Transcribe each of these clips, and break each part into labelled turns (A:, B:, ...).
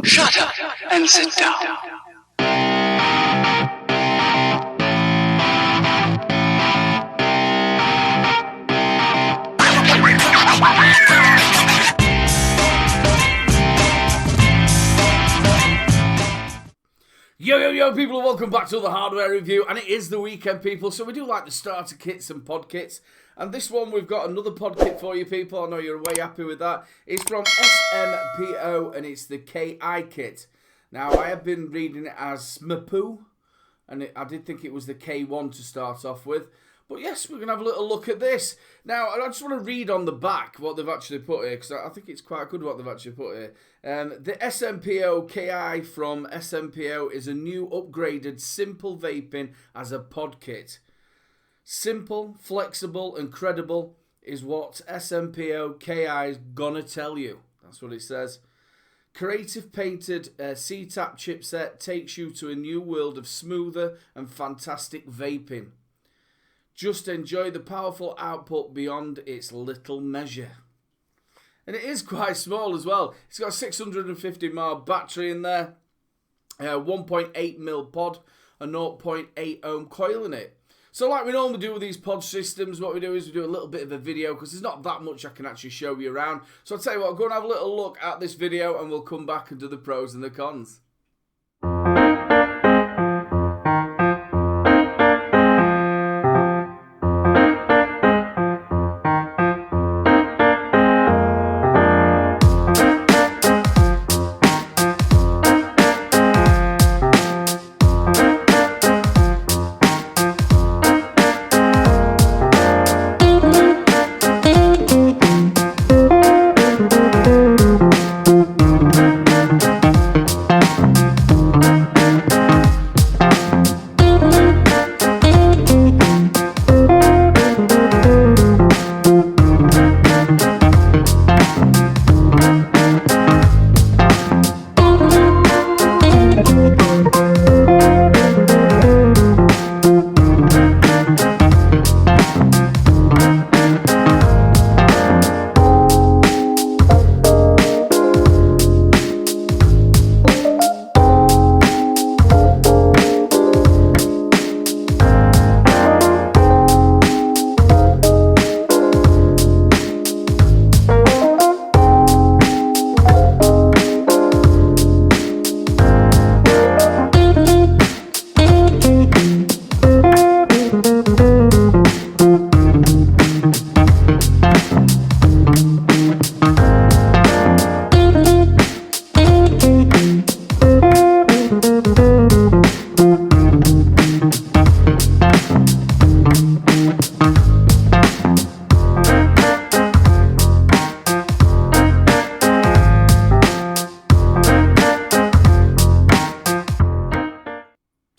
A: Shut up and sit down.
B: Yo, people, welcome back to the hardware review, and it is the weekend, people, so we do like the starter kits and pod kits, and this one we've got another pod kit for you, people. I know you're way happy with that. It's from Smpo, and it's the KI kit. Now, I have been reading it as Smpo, and I did think it was the K1 to start off with. But yes, we're going to have a little look at this. Now, I just want to read on the back what they've actually put here, because I think it's quite good what they've actually put here. The Smpo Ki from Smpo is a new upgraded simple vaping as a pod kit. Simple, flexible and credible is what Smpo Ki is going to tell you. That's what it says. Creative painted C-Tap chipset takes you to a new world of smoother and fantastic vaping. Just enjoy the powerful output beyond its little measure. And it is quite small as well. It's got a 650 mAh battery in there, 1.8mm pod, a 0.8 ohm coil in it. So like we normally do with these pod systems, what we do is we do a little bit of a video because there's not that much I can actually show you around. So I'll tell you what, go and have a little look at this video and we'll come back and do the pros and the cons.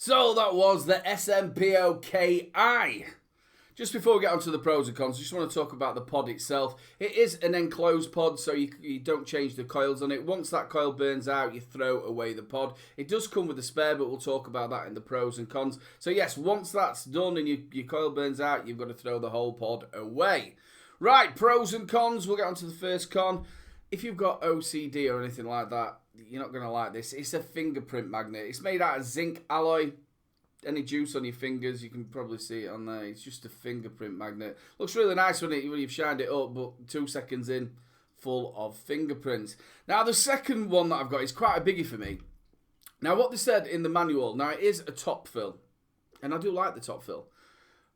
B: So that was the Smpo Ki. Just before we get onto the pros and cons, I just want to talk about the pod itself. It is an enclosed pod, so you don't change the coils on it. Once that coil burns out, you throw away the pod. It does come with a spare, but we'll talk about that in the pros and cons. So yes, once that's done and your coil burns out, you've got to throw the whole pod away. Right, pros and cons. We'll get onto the first con. If you've got OCD or anything like that, you're not going to like this. It's a fingerprint magnet. It's made out of zinc alloy. Any juice on your fingers, you can probably see it on there. It's just a fingerprint magnet. Looks really nice when you've shined it up, but 2 seconds in, full of fingerprints. Now, the second one that I've got is quite a biggie for me. Now, what they said in the manual, now it is a top fill, and I do like the top fill,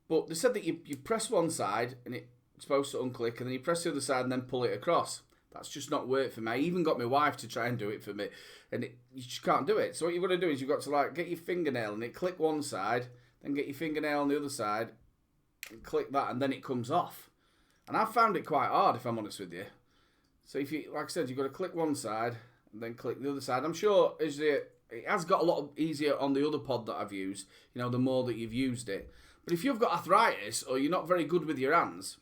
B: but they said that you press one side, and it's supposed to unclick, and then you press the other side and then pull it across. That's just not worked for me. I even got my wife to try and do it for me, and you just can't do it. So what you've got to do is you've got to get your fingernail and click one side, then get your fingernail on the other side, and click that, and then it comes off. And I've found it quite hard, if I'm honest with you. So if you, like I said, you've got to click one side and then click the other side. I'm sure it has got a lot easier on the other pod that I've used. The more that you've used it. But if you've got arthritis or you're not very good with your hands,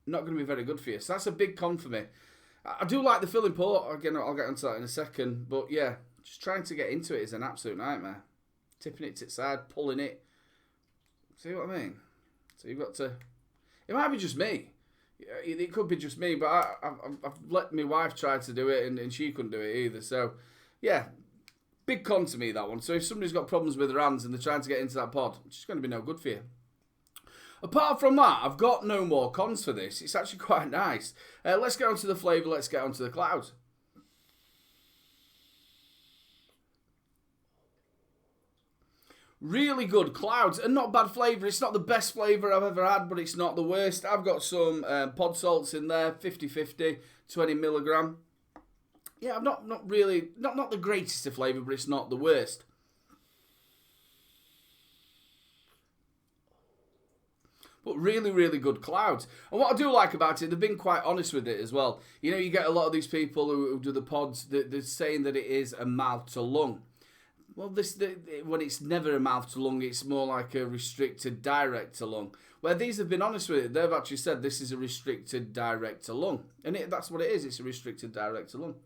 B: not going to be very good for you. So that's a big con for me. I do like the filling port. Again, I'll get onto that in a second. But yeah, just trying to get into it is an absolute nightmare. Tipping it to its side, pulling it. See what I mean? So you've got to... It might be just me. It could be just me, but I've let my wife try to do it and she couldn't do it either. So yeah, big con to me, that one. So if somebody's got problems with their hands and they're trying to get into that pod, it's just going to be no good for you. Apart from that, I've got no more cons for this. It's actually quite nice. Let's get on to the flavour. Let's get on to the clouds. Really good clouds and not bad flavour. It's not the best flavour I've ever had, but it's not the worst. I've got some pod salts in there, 50-50, 20 milligram. Yeah, I'm not really, not the greatest of flavour, but it's not the worst. But really, really good clouds. And what I do like about it, they've been quite honest with it as well. You know, you get a lot of these people who do the pods, they're saying that it is a mouth to lung. Well, when it's never a mouth to lung, it's more like a restricted direct to lung. Where these have been honest with it, they've actually said this is a restricted direct to lung. And that's what it is, it's a restricted direct to lung.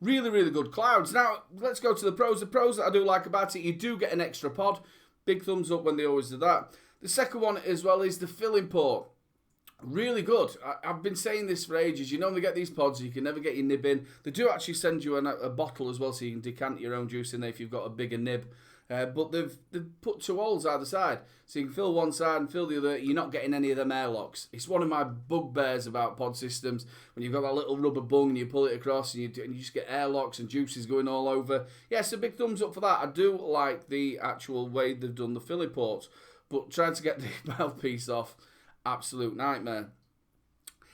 B: Really, really good clouds. Now, let's go to the pros. The pros that I do like about it, you do get an extra pod. Big thumbs up when they always do that. The second one as well is the filling port. Really good. I've been saying this for ages. You normally get these pods, you can never get your nib in. They do actually send you a bottle as well, so you can decant your own juice in there if you've got a bigger nib. But they've put two holes either side, so you can fill one side and fill the other. You're not getting any of them airlocks. It's one of my bugbears about pod systems, when you've got that little rubber bung and you pull it across and you just get airlocks and juices going all over. Yeah, so big thumbs up for that. I do like the actual way they've done the filling ports, but trying to get the mouthpiece off, absolute nightmare.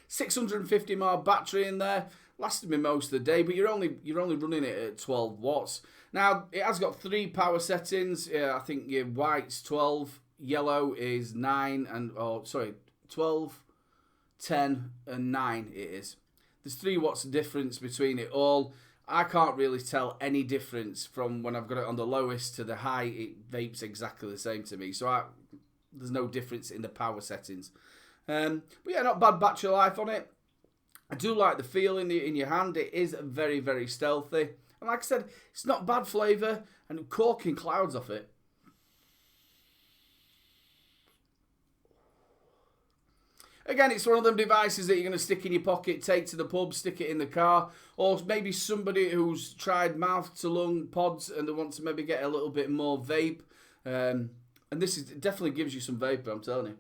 B: 650 mAh battery in there, lasted me most of the day, but you're only running it at 12 watts. Now it has got 3 power settings. I think your white's 12, yellow is 9, and 12, 10, and 9. It is. There's 3 watts difference between it all. I can't really tell any difference from when I've got it on the lowest to the high. It vapes exactly the same to me, so there's no difference in the power settings. But yeah, not bad battery life on it. I do like the feel in your hand. It is very, very stealthy. And like I said, it's not bad flavour, and corking clouds off it. Again, it's one of them devices that you're going to stick in your pocket, take to the pub, stick it in the car, or maybe somebody who's tried mouth to lung pods and they want to maybe get a little bit more vape. And this definitely gives you some vapor, I'm telling you.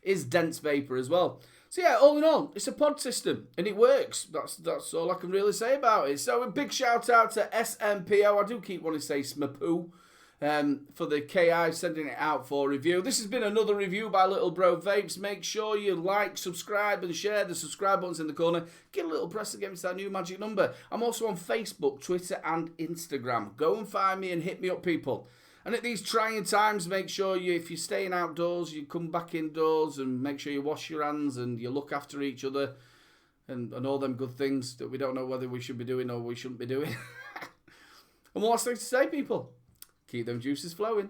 B: Is dense vapor as well. So yeah, all in all, it's a pod system and it works. That's all I can really say about it. So a big shout out to Smpo. I do keep wanting to say Smpo for the KI sending it out for review. This has been another review by Little Bro Vapes. Make sure you like, subscribe and share. The subscribe button's in the corner. Get a little press against that new magic number. I'm also on Facebook, Twitter and Instagram. Go and find me and hit me up, people. And at these trying times, make sure if you're staying outdoors, you come back indoors and make sure you wash your hands and you look after each other and all them good things that we don't know whether we should be doing or we shouldn't be doing. And one last thing to say, people, keep them juices flowing.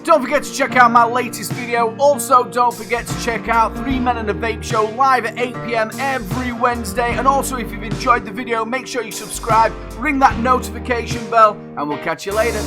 B: Don't forget to check out my latest video. Also, don't forget to check out 3 Men and a Vape Show live at 8 PM every Wednesday. And also, if you've enjoyed the video, make sure you subscribe, ring that notification bell, and we'll catch you later.